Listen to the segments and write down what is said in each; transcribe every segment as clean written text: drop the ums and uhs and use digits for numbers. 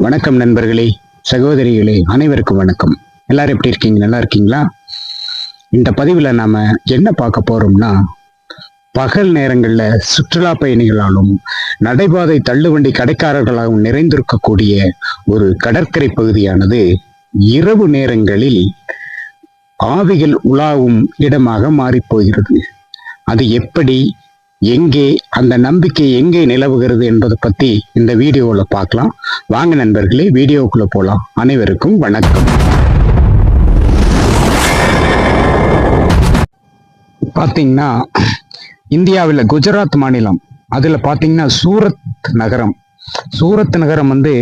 வணக்கம் நண்பர்களே, சகோதரிகளே, அனைவருக்கும் வணக்கம். எல்லாரும் எப்படி இருக்கீங்க? நல்லா இருக்கீங்களா? இந்த பதிவுல நாம என்ன பார்க்க போறோம்னா, பகல் நேரங்கள்ல சுற்றுலா பயணிகளாலும் நடைபாதை தள்ளுவண்டி கடைக்காரர்களாலும் நிறைந்திருக்கக்கூடிய ஒரு கடற்கரை பகுதியானது இரவு நேரங்களில் ஆவிகள் உலாவும் இடமாக மாறிப்போகிறது. அது எப்படி, எங்கே, அந்த நம்பிக்கை எங்கே நிலவுகிறது என்பதை பத்தி இந்த வீடியோவில் பார்க்கலாம். வாங்க நண்பர்களே, வீடியோக்குள்ள போலாம். அனைவருக்கும் வணக்கம். பார்த்தீங்கன்னா, இந்தியாவில் குஜராத் மாநிலம், அதுல பார்த்தீங்கன்னா சூரத் நகரம் வந்து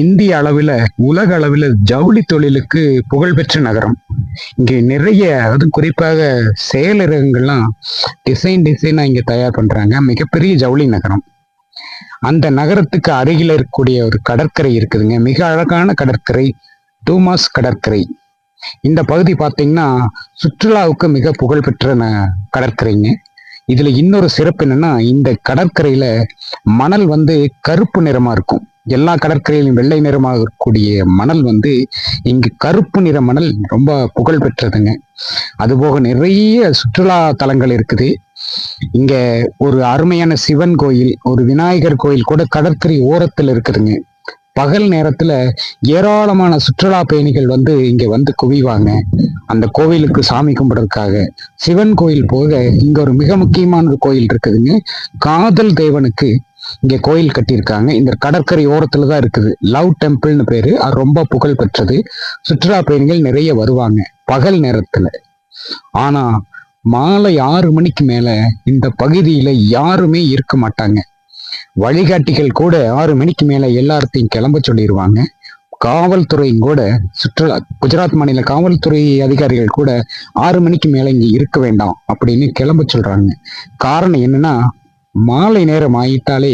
இந்திய அளவில், உலக அளவில் ஜவுளி தொழிலுக்கு புகழ்பெற்ற நகரம். இங்கே நிறைய, அதுவும் குறிப்பாக செயலகங்கள்லாம் டிசைனா இங்கே தயார் பண்றாங்க. மிகப்பெரிய ஜவுளி நகரம். அந்த நகரத்துக்கு அருகில் இருக்கக்கூடிய ஒரு கடற்கரை இருக்குதுங்க. மிக அழகான கடற்கரை, டூமாஸ் கடற்கரை. இந்த பகுதி பார்த்தீங்கன்னா சுற்றுலாவுக்கு மிக புகழ்பெற்ற கடற்கரைங்க. இதுல இன்னொரு சிறப்பு என்னன்னா, இந்த கடற்கரையில மணல் வந்து கருப்பு நிறமா இருக்கும். எல்லா கடற்கரையிலும் வெள்ளை நிறமாக இருக்கக்கூடிய மணல் வந்து இங்கு கருப்பு நிற மணல் ரொம்ப புகழ் பெற்றதுங்க. அதுபோக நிறைய சுற்றுலா தலங்கள் இருக்குது. இங்க ஒரு அருமையான சிவன் கோயில், ஒரு விநாயகர் கோயில் கூட கடற்கரை ஓரத்தில் இருக்குதுங்க. பகல் நேரத்துல ஏராளமான சுற்றுலா பயணிகள் வந்து இங்க வந்து குவிவாங்க, அந்த கோவிலுக்கு சாமி கும்பிடுறதுக்காக. சிவன் கோயில் போக இங்க ஒரு மிக முக்கியமான ஒரு கோயில் இருக்குதுங்க. காதல் தேவனுக்கு இங்க கோயில் கட்டியிருக்காங்க. இந்த கடற்கரை ஓரத்துலதான் இருக்குது. லவ் டெம்பிள்னு பேரு. அது ரொம்ப புகழ் பெற்றது. சுற்றுலா பயணிகள் நிறைய வருவாங்க பகல் நேரத்துல. ஆனா மாலை 6 மணிக்கு மேல இந்த பகுதியில யாருமே இருக்க மாட்டாங்க. வழிகாட்டிகள் கூட 6 மணிக்கு மேல எல்லாத்தையும் கிளம்ப சொல்லிடுவாங்க. காவல்துறையும் கூட, குஜராத் மாநில காவல்துறை அதிகாரிகள் கூட 6 மணிக்கு மேல இங்க இருக்க வேண்டாம் அப்படின்னு கிளம்ப சொல்றாங்க. காரணம் என்னன்னா, மாலை நேரம் ஆயிட்டாலே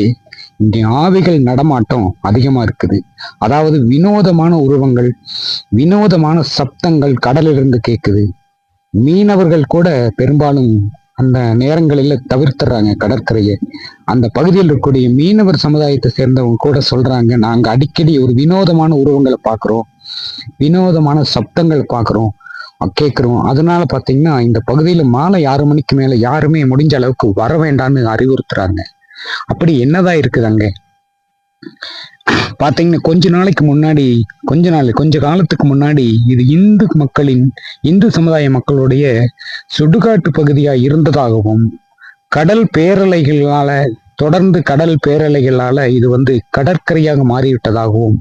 இங்க ஆவிகள் நடமாட்டம் அதிகமா இருக்குது. அதாவது வினோதமான உருவங்கள், வினோதமான சப்தங்கள் கடலிலிருந்து கேட்குது. மீனவர்கள் கூட பெரும்பாலும் அந்த நேரங்களில தவிர்த்துறாங்க கடற்கரையை. அந்த பகுதியில் இருக்கக்கூடிய மீனவர் சமுதாயத்தை சேர்ந்தவங்க கூட சொல்றாங்க, நாங்க அடிக்கடி ஒரு வினோதமான உருவங்களை பார்க்கிறோம், வினோதமான சப்தங்கள் பார்க்கிறோம், கேட்கிறோம். அதனால பாத்தீங்கன்னா இந்த பகுதியில மாலை 6 மணிக்கு மேல யாருமே முடிஞ்ச அளவுக்கு வர வேண்டாம்னு அறிவுறுத்துறாங்க. அப்படி என்னதான் இருக்குது அங்க பாத்தீங்கன்னா, கொஞ்ச காலத்துக்கு முன்னாடி இது இந்து சமுதாய மக்களுடைய சுடுகாட்டு பகுதியா இருந்ததாகவும், தொடர்ந்து கடல் பேரலைகளால இது வந்து கடற்கரையாக மாறிவிட்டதாகவும்,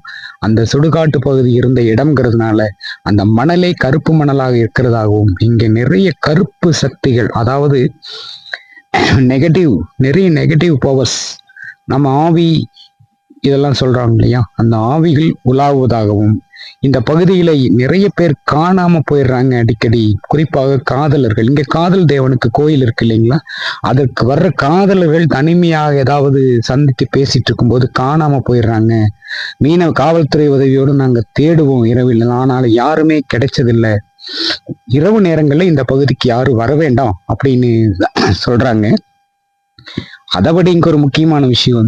அந்த சுடுகாட்டு பகுதி இருந்த இடம்ங்கிறதுனால அந்த மணலே கருப்பு மணலாக இருக்கிறதாகவும், இங்க நிறைய கருப்பு சக்திகள், அதாவது நிறைய நெகட்டிவ் பவர்ஸ், நம்ம ஆவி இதெல்லாம் சொல்றாங்க இல்லையா, அந்த ஆவிகள் உலாவுவதாகவும், இந்த பகுதியில நிறைய பேர் காணாம போயிடுறாங்க அடிக்கடி. குறிப்பாக காதலர்கள். இங்க காதல் தேவனுக்கு கோயில் இருக்கு இல்லைங்களா, அதற்கு வர்ற காதலர்கள் தனிமையாக ஏதாவது சந்தித்து பேசிட்டு இருக்கும்போது காணாம போயிடுறாங்க. மீனவ காவல்துறை உதவியோடு நாங்க தேடுவோம் இரவில், ஆனால் யாருமே கிடைச்சதில்லை. இரவு நேரங்கள்ல இந்த பகுதிக்கு யாரும் வர வேண்டாம் அப்படின்னு சொல்றாங்க. அதை விட இங்க ஒரு முக்கியமான விஷயம்,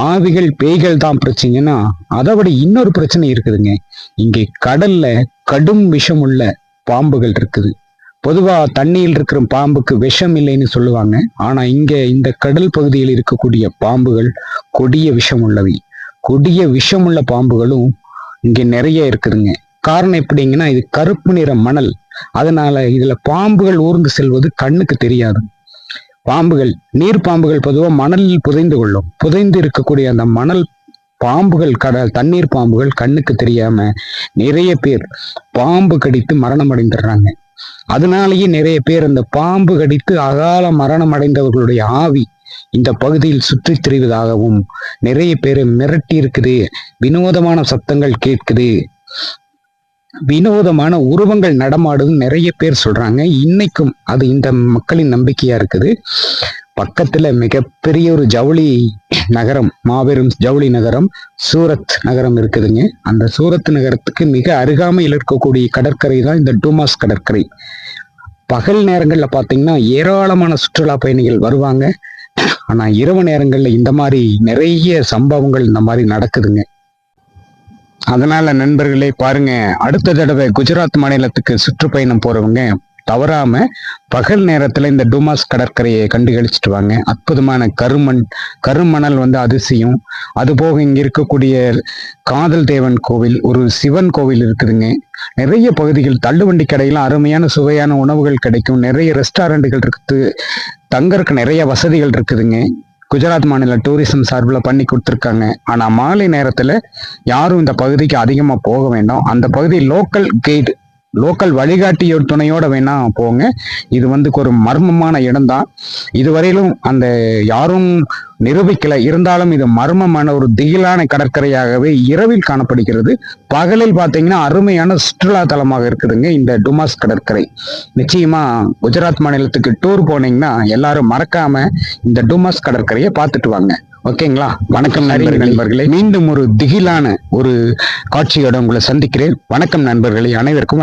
ஆவிகள் பேய்கள் தான் பிரச்சனைன்னா, அதை விட இன்னொரு பிரச்சனை இருக்குதுங்க. இங்கே கடல்ல கடும் விஷம் உள்ள பாம்புகள் இருக்குது. பொதுவா தண்ணியில் இருக்கிற பாம்புக்கு விஷம் இல்லைன்னு சொல்லுவாங்க. ஆனா இங்க இந்த கடல் பகுதியில் இருக்கக்கூடிய பாம்புகள் கொடிய விஷமுள்ள பாம்புகளும் இங்க நிறைய இருக்குதுங்க. காரணம் எப்படிங்கன்னா, இது கருப்பு நிற மணல், அதனால இதுல பாம்புகள் ஊர்ந்து செல்வது கண்ணுக்கு தெரியாது. நீர் பாம்புகள் பொதுவாக மணலில் புதைந்து இருக்கக்கூடிய அந்த மணல் பாம்புகள், தண்ணீர் பாம்புகள் கண்ணுக்கு தெரியாம நிறைய பேர் பாம்பு கடித்து மரணம் அடைந்துடுறாங்க. அதனாலேயே நிறைய பேர் அந்த பாம்பு கடித்து அகால மரணம் அடைந்தவர்களுடைய ஆவி இந்த பகுதியில் சுற்றி திரிவதாகவும், நிறைய பேர் மிரட்டி இருக்குது, வினோதமான சத்தங்கள் கேட்குது, வினோதமான உருவங்கள் நடமாடுதுன்னு நிறைய பேர் சொல்றாங்க. இன்னைக்கும் அது இந்த மக்களின் நம்பிக்கையா இருக்குது. பக்கத்துல மிகப்பெரிய ஒரு ஜவுளி நகரம், மாபெரும் ஜவுளி நகரம் சூரத் நகரம் இருக்குதுங்க. அந்த சூரத் நகரத்துக்கு மிக அருகாமையில் இருக்கக்கூடிய கடற்கரை தான் இந்த டூமாஸ் கடற்கரை. பகல் நேரங்கள்ல பாத்தீங்கன்னா ஏராளமான சுற்றுலா பயணிகள் வருவாங்க. ஆனா இரவு நேரங்கள்ல இந்த மாதிரி நிறைய சம்பவங்கள் இந்த மாதிரி நடக்குதுங்க. அதனால நண்பர்களே பாருங்க, அடுத்த தடவை குஜராத் மாநிலத்துக்கு சுற்றுப்பயணம் போறவங்க தவறாம பகல் நேரத்துல இந்த டூமாஸ் கடற்கரையை கண்டுகளிச்சுட்டு வாங்க. அற்புதமான கருமணல் வந்து அதிசயம். அது போக இங்க இருக்கக்கூடிய காதல் தேவன் கோவில், ஒரு சிவன் கோவில் இருக்குதுங்க. நிறைய பகுதிகள், தள்ளுவண்டி கடையில அருமையான சுவையான உணவுகள் கிடைக்கும். நிறைய ரெஸ்டாரண்ட்டுகள் இருக்குது, தங்கறதுக்கு நிறைய வசதிகள் இருக்குதுங்க. குஜராத் மாநில டூரிசம் சார்பில் பண்ணி கொடுத்துருக்காங்க. ஆனா மாலை நேரத்துல யாரும் இந்த பகுதிக்கு அதிகமா போக வேண்டாம். அந்த பகுதி லோக்கல் வழிகாட்டிய துணையோட வேணா போங்க. இது வந்து ஒரு மர்மமான இடம்தான். இதுவரையிலும் அந்த யாரும் நிரூபிக்கல. இருந்தாலும் இது மர்மமான ஒரு திகிலான கடற்கரையாகவே இரவில் காணப்படுகிறது. பகலில் பார்த்தீங்கன்னா அருமையான சுற்றுலா தலமாக இருக்குதுங்க இந்த டுமாஸ் கடற்கரை. நிச்சயமா குஜராத் மாநிலத்துக்கு டூர் போனீங்கன்னா எல்லாரும் மறக்காம இந்த டுமாஸ் கடற்கரையை பார்த்துட்டு வாங்க. ஓகேங்களா? வணக்கம் நண்பர்களே. மீண்டும் ஒரு திகிலான ஒரு காட்சியோட உங்களை சந்திக்கிறேன். வணக்கம் நண்பர்களே, அனைவருக்கும்.